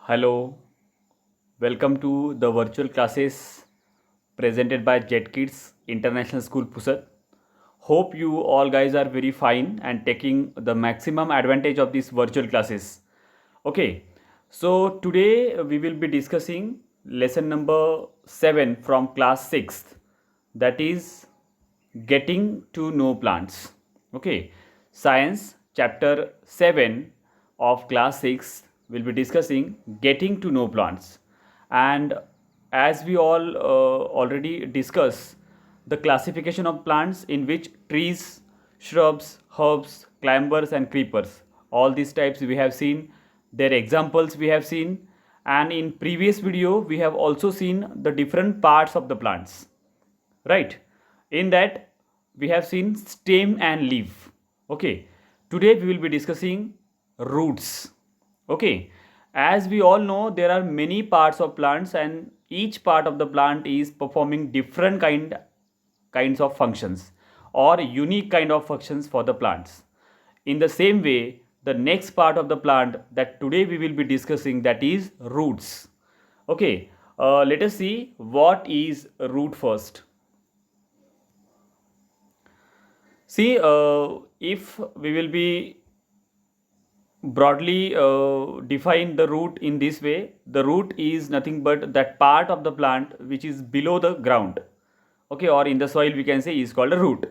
Hello, welcome to the virtual classes presented by Jet Kids International School Pusat. Hope you all guys are very fine and taking the maximum advantage of these virtual classes. Okay, so today we will be discussing lesson number 7 from class 6th, that is getting to know plants. Okay, science chapter 7 of class 6 will be discussing getting to know plants. And as we all already discussed the classification of plants, in which trees, shrubs, herbs, climbers and creepers, all these types we have seen, their examples we have seen, and in previous video we have also seen the different parts of the plants, right? In that we have seen stem and leaf. Okay, today we will be discussing roots. Okay, as we all know, there are many parts of plants and each part of the plant is performing different kinds of functions or unique kind of functions for the plants. In the same way, the next part of the plant that today we will be discussing, that is roots. Okay, let us see what is root first. See, if we will be broadly define the root in this way, the root is nothing but that part of the plant which is below the ground. Okay, or in the soil we can say is called a root.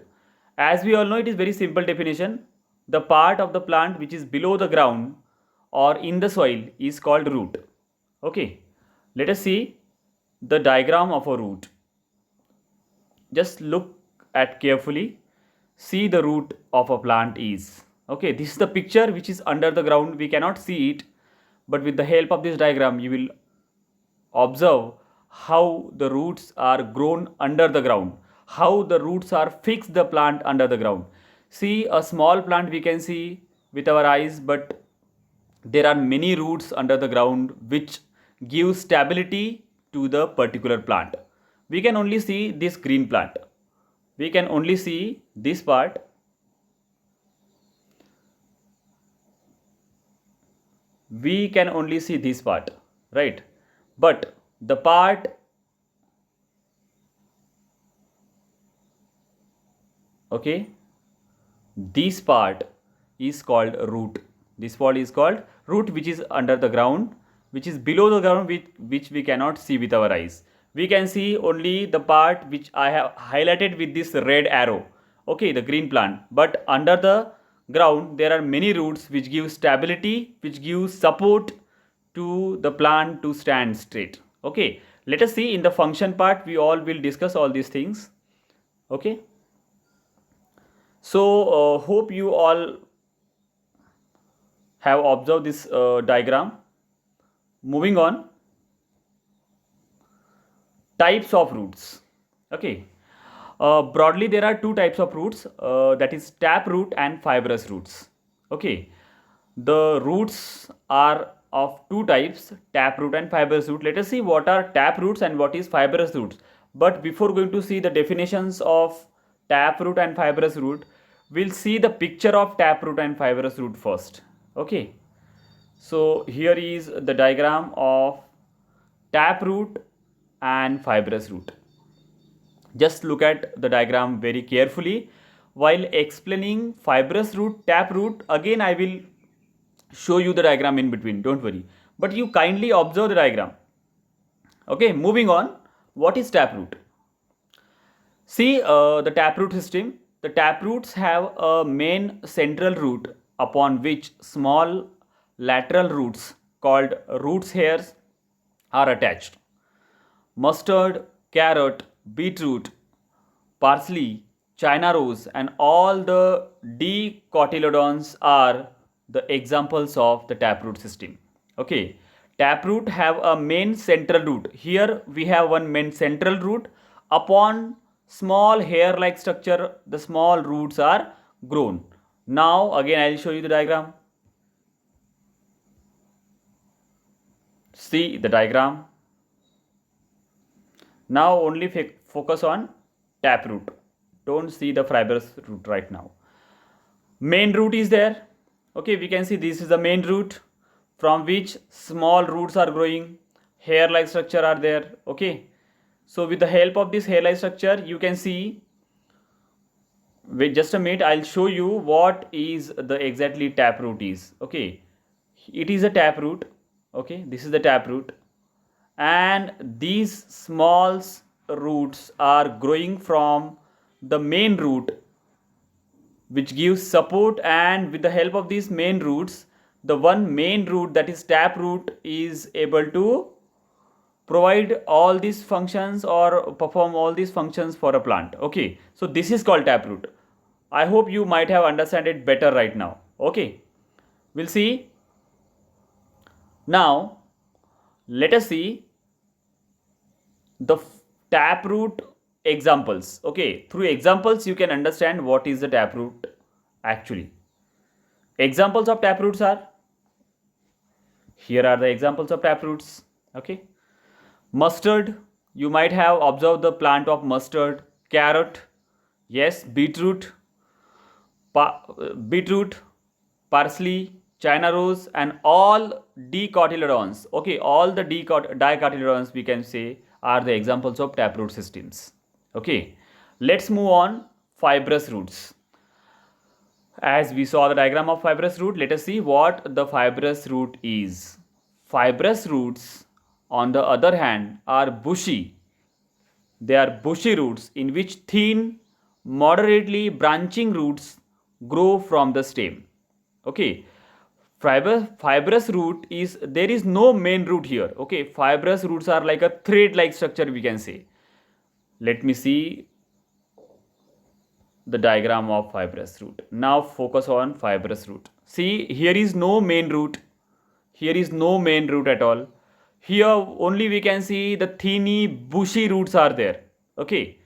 As we all know, it is very simple definition. The part of the plant which is below the ground or in the soil is called root. Okay, let us see the diagram of a root. Just look at carefully, see the root of a plant is. Okay, this is the picture which is under the ground, we cannot see it, but with the help of this diagram you will observe how the roots are grown under the ground, how the roots are fixed the plant under the ground. See, a small plant we can see with our eyes, but there are many roots under the ground which give stability to the particular plant. We can only see this green plant, we can only see this part, we can only see this part, right? But the part, okay, this part is called root. This part is called root, which is under the ground, which is below the ground, which we cannot see with our eyes. We can see only the part which I have highlighted with this red arrow, okay, the green plant. But under the ground there are many roots which give stability, which give support to the plant to stand straight. Okay, let us see in the function part, we all will discuss all these things. Okay, so hope you all have observed this diagram. Moving on, types of roots. Okay, broadly there are two types of roots, that is tap root and fibrous roots. Okay, the roots are of two types, tap root and fibrous root. Let us see what are tap roots and what is fibrous roots. But before going to see the definitions of tap root and fibrous root, we'll see the picture of tap root and fibrous root first. Okay, so here is the diagram of tap root and fibrous root. Just look at the diagram very carefully. While explaining fibrous root, tap root, again I will show you the diagram in between, don't worry. But you kindly observe the diagram. Okay, moving on, what is tap root? See, the taproot system. The taproots have a main central root upon which small lateral roots called roots hairs are attached. Mustard, carrot, beetroot, parsley, China rose, and all the dicotyledons are the examples of the taproot system. Okay, taproot have a main central root. Here we have one main central root. Upon small hair-like structure, the small roots are grown. Now again I will show you the diagram. See the diagram. Now only focus on taproot. Don't see the fibrous root right now. Main root is there. Okay, we can see this is the main root. from which small roots are growing, hair like structure are there. Okay, so with the help of this hair like structure you can see. Wait just a minute, I'll show you what is the exactly taproot is. Okay, it is a taproot. Okay, this is the taproot, and these small roots are growing from the main root, which gives support, and with the help of these main roots, the one main root, that is taproot, is able to provide all these functions or perform all these functions for a plant. Okay, so this is called taproot. I hope you might have understand it better right now. Okay, we'll see. Now let us see the taproot examples. Okay, through examples you can understand what is the taproot actually. Examples of taproots are, here are the examples of taproots. Okay, mustard, you might have observed the plant of mustard. Carrot, yes. Beetroot, beetroot, parsley, china rose, and all dicotyledons. Okay, all the dicotyledons we can say are the examples of taproot systems. Okay, let's move on. Fibrous roots. As we saw the diagram of fibrous root, let us see what the fibrous root is. Fibrous roots, on the other hand, are bushy. They are bushy roots in which thin, moderately branching roots grow from the stem. Okay, fibrous root is, there is no main root here. Okay, fibrous roots are like a thread like structure we can say. Let me see the diagram of fibrous root. Now focus on fibrous root. See, here is no main root. Here is no main root at all. Here only we can see the thinny bushy roots are there. Okay,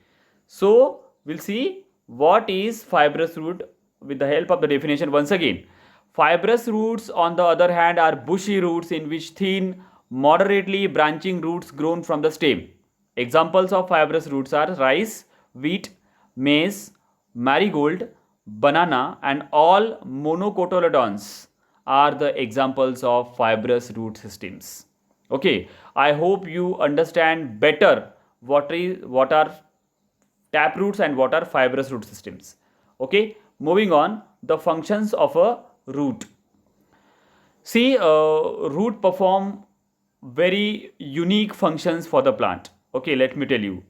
so we'll see what is fibrous root with the help of the definition once again. Fibrous roots, on the other hand, are bushy roots in which thin, moderately branching roots grown from the stem. Examples of fibrous roots are rice, wheat, maize, marigold, banana, and all monocotyledons are the examples of fibrous root systems. Okay, I hope you understand better what are taproots and what are fibrous root systems. Okay, moving on, the functions of a root. See, root perform very unique functions for the plant. Okay, let me tell you.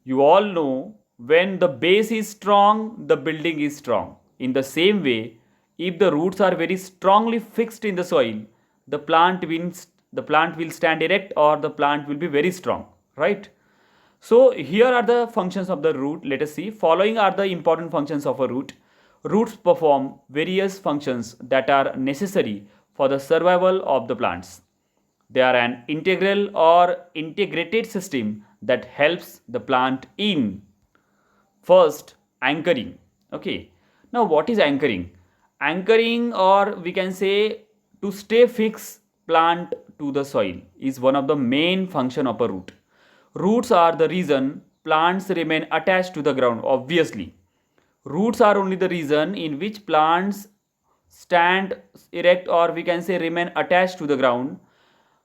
You all know, when the base is strong, the building is strong. In the same way, if the roots are very strongly fixed in the soil, the plant will stand erect, or the plant will be very strong, right? So here are the functions of the root. Let us see. Following are the important functions of a root. Roots perform various functions that are necessary for the survival of the plants. They are an integral or integrated system that helps the plant in, first, anchoring. Okay, now what is anchoring? Anchoring, or we can say to stay fixed plant to the soil, is one of the main function of a root. Roots are the reason plants remain attached to the ground. Obviously, roots are only the reason in which plants stand erect, or we can say remain attached to the ground.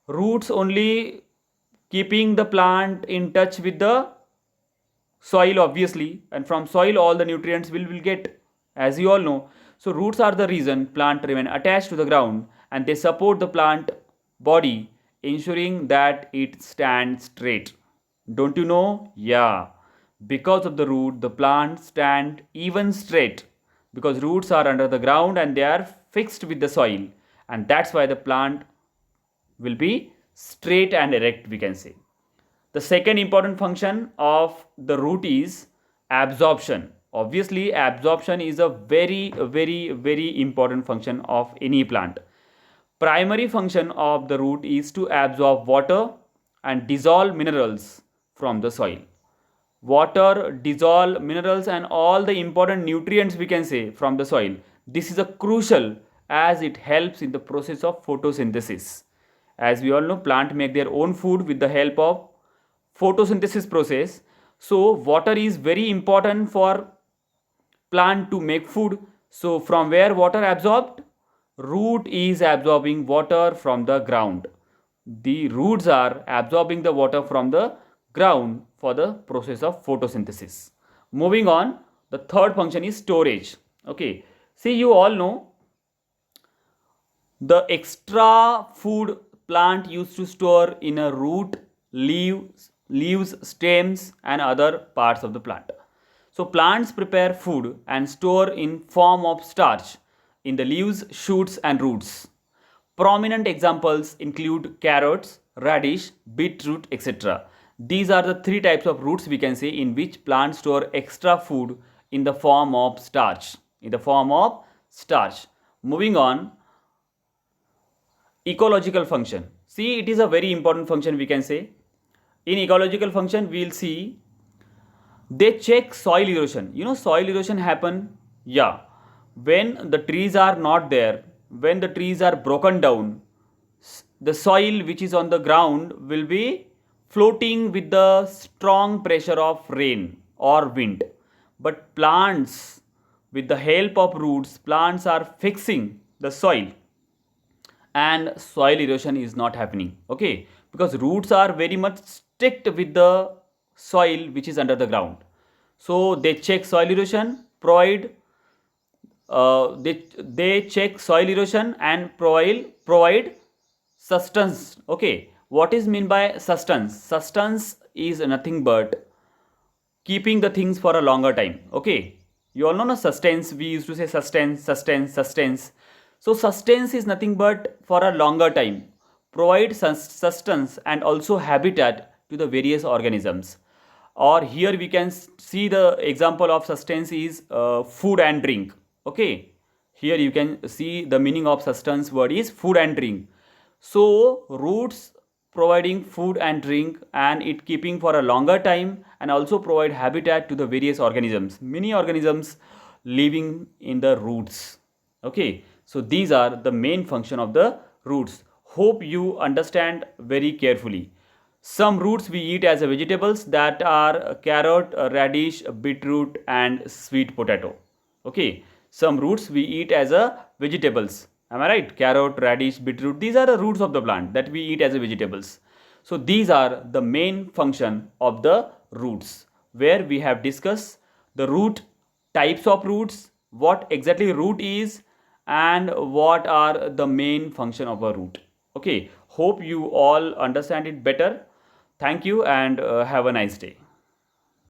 Roots only keeping the plant in touch with the soil, obviously, and from soil all the nutrients will get, as you all know. So roots are the reason plant remain attached to the ground, and they support the plant body, ensuring that it stands straight. Don't you know? Yeah, because of the root the plant stand even straight, because roots are under the ground and they are fixed with the soil, and that's why the plant will be straight and erect, we can say. The second important function of the root is absorption. Obviously, absorption is a very important function of any plant. Primary function of the root is to absorb water and dissolve minerals from the soil. Water, dissolve minerals, and all the important nutrients we can say from the soil. This is a crucial, as it helps in the process of photosynthesis. As we all know, plant make their own food with the help of photosynthesis process. So water is very important for plant to make food. So from where water absorbed? root is absorbing water from the ground. The roots are absorbing the water from the ground for the process of photosynthesis. Moving on, the third function is storage. Okay, see, you all know the extra food plant used to store in a root, leaves, stems, and other parts of the plant. So plants prepare food and store in form of starch in the leaves, shoots, and roots. Prominent examples include carrots, radish, beetroot, etc. These are the three types of roots we can say in which plants store extra food in the form of starch. In the form of starch. Moving on, ecological function. See, it is a very important function we can say. In ecological function, we will see they check soil erosion. You know, soil erosion happen, yeah, when the trees are not there, when the trees are broken down, the soil which is on the ground will be floating with the strong pressure of rain or wind. But plants, with the help of roots, plants are fixing the soil and soil erosion is not happening. Okay, because roots are very much strict with the soil which is under the ground, so they check soil erosion, provide they check soil erosion and provide sustenance. Okay, what is mean by sustenance? Sustenance is nothing but keeping the things for a longer time. Okay, you all know no sustains, we used to say sustains. So sustains is nothing but for a longer time, provide sustenance and also habitat to the various organisms. Or here we can see the example of sustenance is food and drink. Okay, here you can see the meaning of sustenance word is food and drink. So roots providing food and drink and it keeping for a longer time and also provide habitat to the various organisms, many organisms living in the roots. Okay, so these are the main function of the roots. Hope you understand very carefully. Some roots we eat as a vegetables, that are carrot, radish, beetroot and sweet potato. Okay, some roots we eat as a vegetables. Am I right? Carrot, radish, beetroot, these are the roots of the plant that we eat as a vegetables. So these are the main function of the roots, where we have discussed the root, types of roots, what exactly root is, and what are the main function of a root. Okay, hope you all understand it better. Thank you and have a nice day.